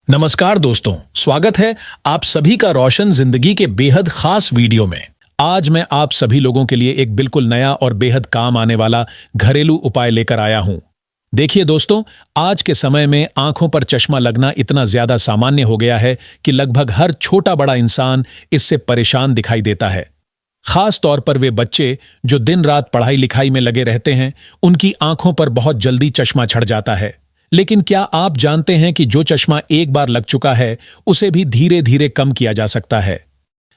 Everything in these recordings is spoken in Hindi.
नमस्कार दोस्तों, स्वागत है आप सभी का रोशन जिंदगी के बेहद खास वीडियो में। आज मैं आप सभी लोगों के लिए एक बिल्कुल नया और बेहद काम आने वाला घरेलू उपाय लेकर आया हूं। देखिए दोस्तों, आज के समय में आंखों पर चश्मा लगना इतना ज्यादा सामान्य हो गया है कि लगभग हर छोटा बड़ा इंसान इससे परेशान दिखाई देता है। खास तौर पर वे बच्चे जो दिन रात पढ़ाई लिखाई में लगे रहते हैं, उनकी आंखों पर बहुत जल्दी चश्मा चढ़ जाता है। लेकिन क्या आप जानते हैं कि जो चश्मा एक बार लग चुका है, उसे भी धीरे धीरे कम किया जा सकता है?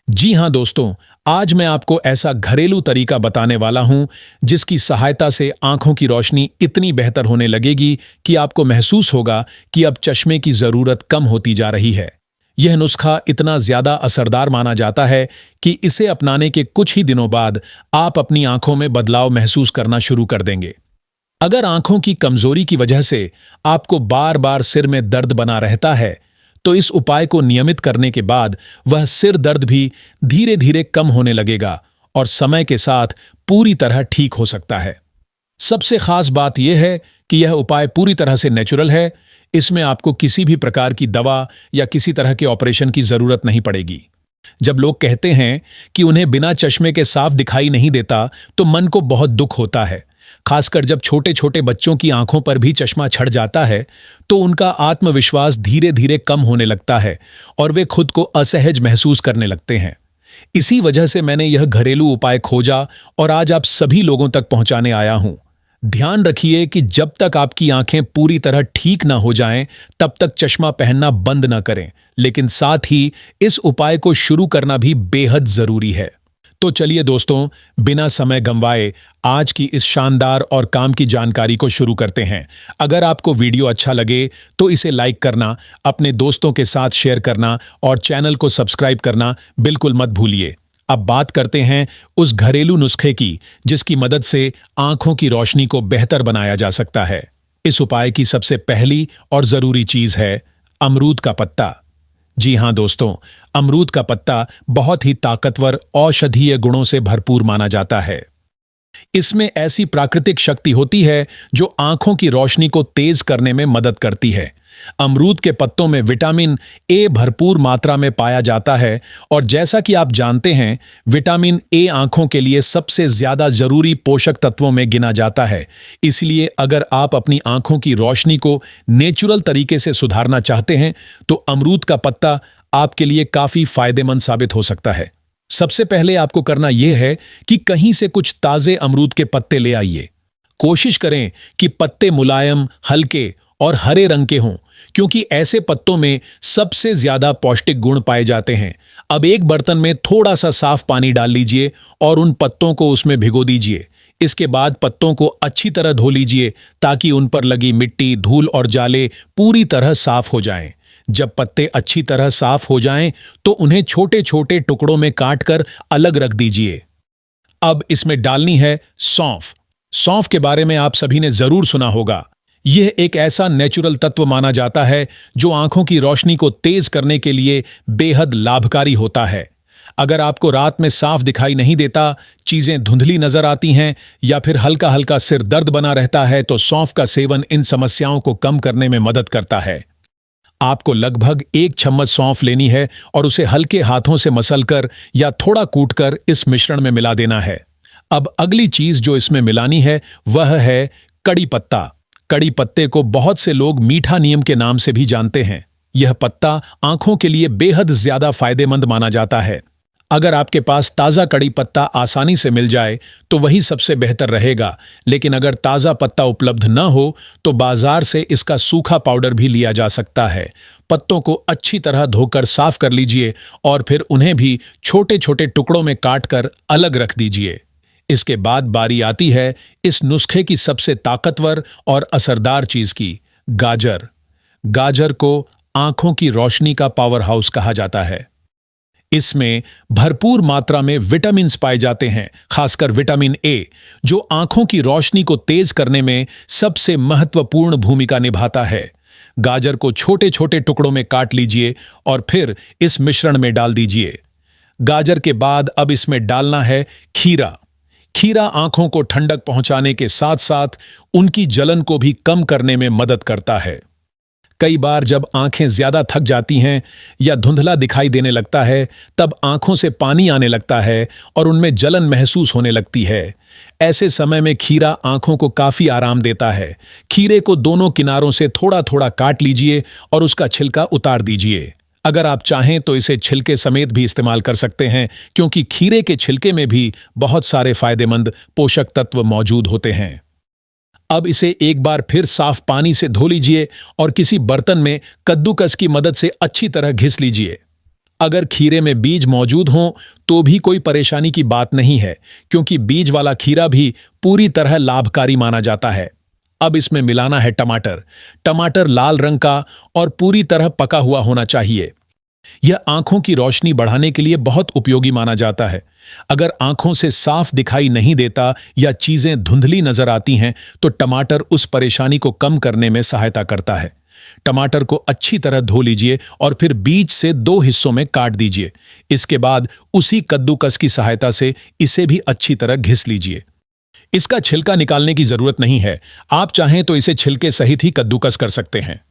जी हां दोस्तों, आज मैं आपको ऐसा घरेलू तरीका बताने वाला हूं जिसकी सहायता से आंखों की रोशनी इतनी बेहतर होने लगेगी कि आपको महसूस होगा कि अब चश्मे की जरूरत कम होती जा रही है। यह नुस्खा इतना ज्यादा असरदार माना जाता है कि इसे अपनाने के कुछ ही दिनों बाद आप अपनी आंखों में बदलाव महसूस करना शुरू कर देंगे। अगर आंखों की कमजोरी की वजह से आपको बार बार सिर में दर्द बना रहता है, तो इस उपाय को नियमित करने के बाद वह सिर दर्द भी धीरे धीरे कम होने लगेगा और समय के साथ पूरी तरह ठीक हो सकता है। सबसे खास बात यह है कि यह उपाय पूरी तरह से नेचुरल है। इसमें आपको किसी भी प्रकार की दवा या किसी तरह के ऑपरेशन की जरूरत नहीं पड़ेगी। जब लोग कहते हैं कि उन्हें बिना चश्मे के साफ दिखाई नहीं देता, तो मन को बहुत दुख होता है। खासकर जब छोटे छोटे बच्चों की आंखों पर भी चश्मा छड़ जाता है, तो उनका आत्मविश्वास धीरे धीरे कम होने लगता है और वे खुद को असहज महसूस करने लगते हैं। इसी वजह से मैंने यह घरेलू उपाय खोजा और आज आप सभी लोगों तक पहुंचाने आया हूं। ध्यान रखिए कि जब तक आपकी आंखें पूरी तरह ठीक ना हो जाएं, तब तक चश्मा पहनना बंद ना करें, लेकिन साथ ही इस उपाय को शुरू करना भी बेहद जरूरी है। तो चलिए दोस्तों, बिना समय गंवाए आज की इस शानदार और काम की जानकारी को शुरू करते हैं। अगर आपको वीडियो अच्छा लगे तो इसे लाइक करना, अपने दोस्तों के साथ शेयर करना और चैनल को सब्सक्राइब करना बिल्कुल मत भूलिए। अब बात करते हैं उस घरेलू नुस्खे की जिसकी मदद से आंखों की रोशनी को बेहतर बनाया जा सकता है। इस उपाय की सबसे पहली और जरूरी चीज है अमरूद का पत्ता। जी हां दोस्तों, अमरूद का पत्ता बहुत ही ताकतवर औषधीय गुणों से भरपूर माना जाता है। इसमें ऐसी प्राकृतिक शक्ति होती है जो आंखों की रोशनी को तेज करने में मदद करती है। अमरूद के पत्तों में विटामिन ए भरपूर मात्रा में पाया जाता है और जैसा कि आप जानते हैं, विटामिन ए आंखों के लिए सबसे ज्यादा जरूरी पोषक तत्वों में गिना जाता है। इसलिए अगर आप अपनी आंखों की रोशनी को नेचुरल तरीके से सुधारना चाहते हैं, तो अमरूद का पत्ता आपके लिए काफी फायदेमंद साबित हो सकता है। सबसे पहले आपको करना यह है कि कहीं से कुछ ताजे अमरूद के पत्ते ले आइए। कोशिश करें कि पत्ते मुलायम, हल्के और हरे रंग के हों, क्योंकि ऐसे पत्तों में सबसे ज्यादा पौष्टिक गुण पाए जाते हैं। अब एक बर्तन में थोड़ा सा साफ पानी डाल लीजिए और उन पत्तों को उसमें भिगो दीजिए। इसके बाद पत्तों को अच्छी तरह धो लीजिए ताकि उन पर लगी मिट्टी, धूल और जाले पूरी तरह साफ हो जाएं। जब पत्ते अच्छी तरह साफ हो जाएं, तो उन्हें छोटे छोटे टुकड़ों में काटकर अलग रख दीजिए। अब इसमें डालनी है सौंफ। सौंफ के बारे में आप सभी ने जरूर सुना होगा। यह एक ऐसा नेचुरल तत्व माना जाता है जो आंखों की रोशनी को तेज करने के लिए बेहद लाभकारी होता है। अगर आपको रात में साफ दिखाई नहीं देता, चीजें धुंधली नजर आती हैं या फिर हल्का हल्का सिर दर्द बना रहता है, तो सौंफ का सेवन इन समस्याओं को कम करने में मदद करता है। आपको लगभग 1 चम्मच सौंफ लेनी है और उसे हल्के हाथों से मसलकर या थोड़ा कूटकर इस मिश्रण में मिला देना है। अब अगली चीज जो इसमें मिलानी है वह है कड़ी पत्ता। कड़ी पत्ते को बहुत से लोग मीठा नीम के नाम से भी जानते हैं। यह पत्ता आंखों के लिए बेहद ज्यादा फायदेमंद माना जाता है। अगर आपके पास ताजा कड़ी पत्ता आसानी से मिल जाए तो वही सबसे बेहतर रहेगा, लेकिन अगर ताजा पत्ता उपलब्ध न हो तो बाजार से इसका सूखा पाउडर भी लिया जा सकता है। पत्तों को अच्छी तरह धोकर साफ कर लीजिए और फिर उन्हें भी छोटे छोटे टुकड़ों में काटकर अलग रख दीजिए। इसके बाद बारी आती है इस नुस्खे की सबसे ताकतवर और असरदार चीज की, गाजर। गाजर को आंखों की रोशनी का पावर हाउस कहा जाता है। इसमें भरपूर मात्रा में विटामिन पाए जाते हैं, खासकर विटामिन ए, जो आंखों की रोशनी को तेज करने में सबसे महत्वपूर्ण भूमिका निभाता है। गाजर को छोटे छोटे टुकड़ों में काट लीजिए और फिर इस मिश्रण में डाल दीजिए। गाजर के बाद अब इसमें डालना है खीरा। खीरा आंखों को ठंडक पहुंचाने के साथ साथ उनकी जलन को भी कम करने में मदद करता है। कई बार जब आंखें ज्यादा थक जाती हैं या धुंधला दिखाई देने लगता है, तब आंखों से पानी आने लगता है और उनमें जलन महसूस होने लगती है। ऐसे समय में खीरा आंखों को काफी आराम देता है। खीरे को दोनों किनारों से थोड़ा थोड़ा काट लीजिए और उसका छिलका उतार दीजिए। अगर आप चाहें तो इसे छिलके समेत भी इस्तेमाल कर सकते हैं, क्योंकि खीरे के छिलके में भी बहुत सारे फायदेमंद पोषक तत्व मौजूद होते हैं। अब इसे एक बार फिर साफ पानी से धो लीजिए और किसी बर्तन में कद्दूकस की मदद से अच्छी तरह घिस लीजिए। अगर खीरे में बीज मौजूद हों तो भी कोई परेशानी की बात नहीं है, क्योंकि बीज वाला खीरा भी पूरी तरह लाभकारी माना जाता है। अब इसमें मिलाना है टमाटर। टमाटर लाल रंग का और पूरी तरह पका हुआ होना चाहिए। यह आंखों की रोशनी बढ़ाने के लिए बहुत उपयोगी माना जाता है। अगर आंखों से साफ दिखाई नहीं देता या चीजें धुंधली नजर आती हैं तो टमाटर उस परेशानी को कम करने में सहायता करता है। टमाटर को अच्छी तरह धो लीजिए और फिर बीच से 2 हिस्सों में काट दीजिए। इसके बाद उसी कद्दूकस की सहायता से इसे भी अच्छी तरह घिस लीजिए। इसका छिलका निकालने की जरूरत नहीं है। आप चाहें तो इसे छिलके सहित ही कद्दूकस कर सकते हैं।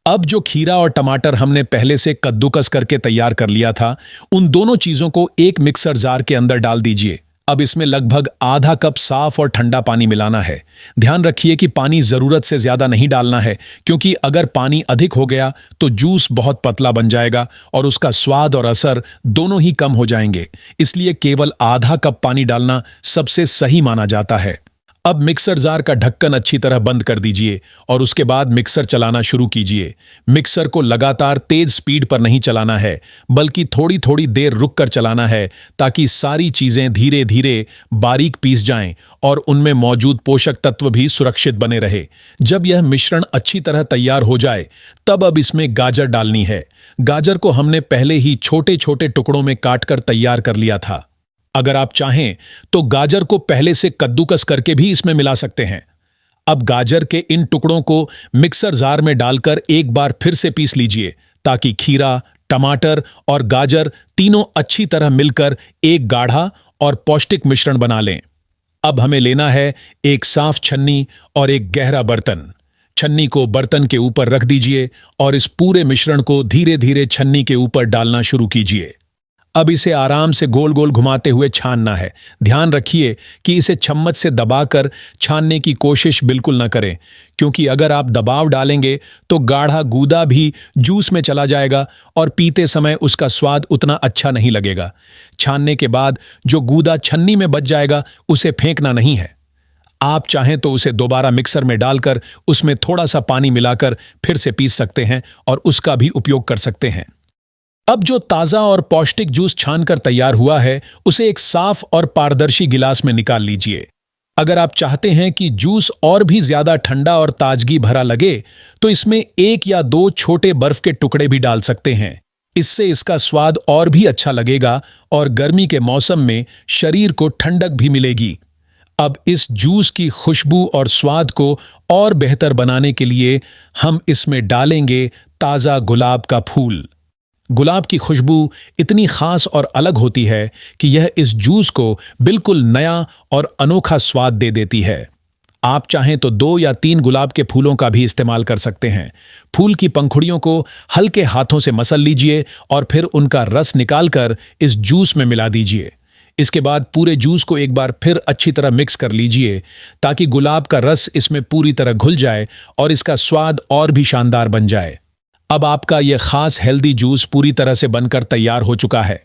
अब जो खीरा और टमाटर हमने पहले से कद्दूकस करके तैयार कर लिया था, उन दोनों चीजों को एक मिक्सर जार के अंदर डाल दीजिए। अब इसमें लगभग आधा कप साफ और ठंडा पानी मिलाना है। ध्यान रखिए कि पानी जरूरत से ज्यादा नहीं डालना है, क्योंकि अगर पानी अधिक हो गया तो जूस बहुत पतला बन जाएगा और उसका स्वाद और असर दोनों ही कम हो जाएंगे। इसलिए केवल आधा कप पानी डालना सबसे सही माना जाता है। अब मिक्सर जार का ढक्कन अच्छी तरह बंद कर दीजिए और उसके बाद मिक्सर चलाना शुरू कीजिए। मिक्सर को लगातार तेज स्पीड पर नहीं चलाना है, बल्कि थोड़ी थोड़ी देर रुककर चलाना है, ताकि सारी चीजें धीरे धीरे बारीक पीस जाएं और उनमें मौजूद पोषक तत्व भी सुरक्षित बने रहे। जब यह मिश्रण अच्छी तरह तैयार हो जाए, तब अब इसमें गाजर डालनी है। गाजर को हमने पहले ही छोटे छोटे टुकड़ों में काटकर तैयार कर लिया था। अगर आप चाहें तो गाजर को पहले से कद्दूकस करके भी इसमें मिला सकते हैं। अब गाजर के इन टुकड़ों को मिक्सर जार में डालकर एक बार फिर से पीस लीजिए, ताकि खीरा, टमाटर और गाजर तीनों अच्छी तरह मिलकर एक गाढ़ा और पौष्टिक मिश्रण बना लें। अब हमें लेना है एक साफ छन्नी और एक गहरा बर्तन। छन्नी को बर्तन के ऊपर रख दीजिए और इस पूरे मिश्रण को धीरे धीरे छन्नी के ऊपर डालना शुरू कीजिए। अब इसे आराम से गोल गोल घुमाते हुए छानना है। ध्यान रखिए कि इसे चम्मच से दबाकर छानने की कोशिश बिल्कुल न करें, क्योंकि अगर आप दबाव डालेंगे तो गाढ़ा गूदा भी जूस में चला जाएगा और पीते समय उसका स्वाद उतना अच्छा नहीं लगेगा। छानने के बाद जो गूदा छन्नी में बच जाएगा उसे फेंकना नहीं है। आप चाहें तो उसे दोबारा मिक्सर में डालकर उसमें थोड़ा सा पानी मिलाकर फिर से पीस सकते हैं और उसका भी उपयोग कर सकते हैं। अब जो ताज़ा और पौष्टिक जूस छानकर तैयार हुआ है, उसे एक साफ और पारदर्शी गिलास में निकाल लीजिए। अगर आप चाहते हैं कि जूस और भी ज्यादा ठंडा और ताजगी भरा लगे, तो इसमें 1 या 2 छोटे बर्फ के टुकड़े भी डाल सकते हैं। इससे इसका स्वाद और भी अच्छा लगेगा और गर्मी के मौसम में शरीर को ठंडक भी मिलेगी। अब इस जूस की खुशबू और स्वाद को और बेहतर बनाने के लिए हम इसमें डालेंगे ताज़ा गुलाब का फूल। गुलाब की खुशबू इतनी खास और अलग होती है कि यह इस जूस को बिल्कुल नया और अनोखा स्वाद दे देती है। आप चाहें तो 2 या 3 गुलाब के फूलों का भी इस्तेमाल कर सकते हैं। फूल की पंखुड़ियों को हल्के हाथों से मसल लीजिए और फिर उनका रस निकालकर इस जूस में मिला दीजिए। इसके बाद पूरे जूस को एक बार फिर अच्छी तरह मिक्स कर लीजिए, ताकि गुलाब का रस इसमें पूरी तरह घुल जाए और इसका स्वाद और भी शानदार बन जाए। अब आपका यह खास हेल्दी जूस पूरी तरह से बनकर तैयार हो चुका है।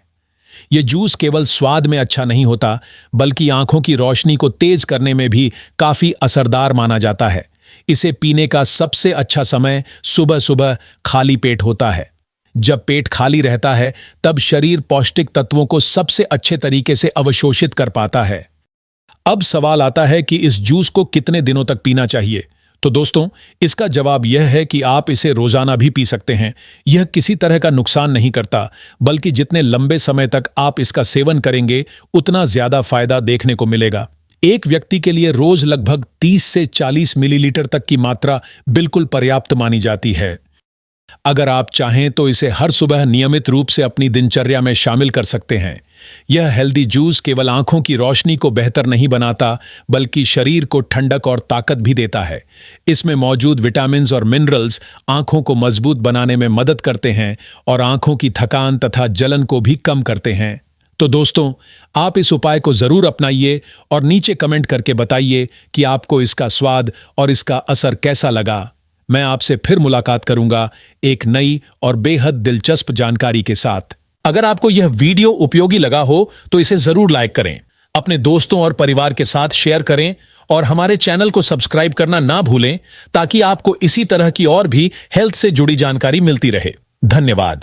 यह जूस केवल स्वाद में अच्छा नहीं होता, बल्कि आंखों की रोशनी को तेज करने में भी काफी असरदार माना जाता है। इसे पीने का सबसे अच्छा समय सुबह सुबह खाली पेट होता है। जब पेट खाली रहता है, तब शरीर पौष्टिक तत्वों को सबसे अच्छे तरीके से अवशोषित कर पाता है। अब सवाल आता है कि इस जूस को कितने दिनों तक पीना चाहिए। तो दोस्तों, इसका जवाब यह है कि आप इसे रोजाना भी पी सकते हैं। यह किसी तरह का नुकसान नहीं करता, बल्कि जितने लंबे समय तक आप इसका सेवन करेंगे, उतना ज्यादा फायदा देखने को मिलेगा। एक व्यक्ति के लिए रोज लगभग 30 से 40 मिलीलीटर तक की मात्रा बिल्कुल पर्याप्त मानी जाती है। अगर आप चाहें तो इसे हर सुबह नियमित रूप से अपनी दिनचर्या में शामिल कर सकते हैं। यह हेल्दी जूस केवल आंखों की रोशनी को बेहतर नहीं बनाता, बल्कि शरीर को ठंडक और ताकत भी देता है। इसमें मौजूद विटामिन्स और मिनरल्स आंखों को मजबूत बनाने में मदद करते हैं और आंखों की थकान तथा जलन को भी कम करते हैं। तो दोस्तों, आप इस उपाय को जरूर अपनाइए और नीचे कमेंट करके बताइए कि आपको इसका स्वाद और इसका असर कैसा लगा। मैं आपसे फिर मुलाकात करूंगा एक नई और बेहद दिलचस्प जानकारी के साथ। अगर आपको यह वीडियो उपयोगी लगा हो तो इसे जरूर लाइक करें, अपने दोस्तों और परिवार के साथ शेयर करें और हमारे चैनल को सब्सक्राइब करना ना भूलें, ताकि आपको इसी तरह की और भी हेल्थ से जुड़ी जानकारी मिलती रहे। धन्यवाद।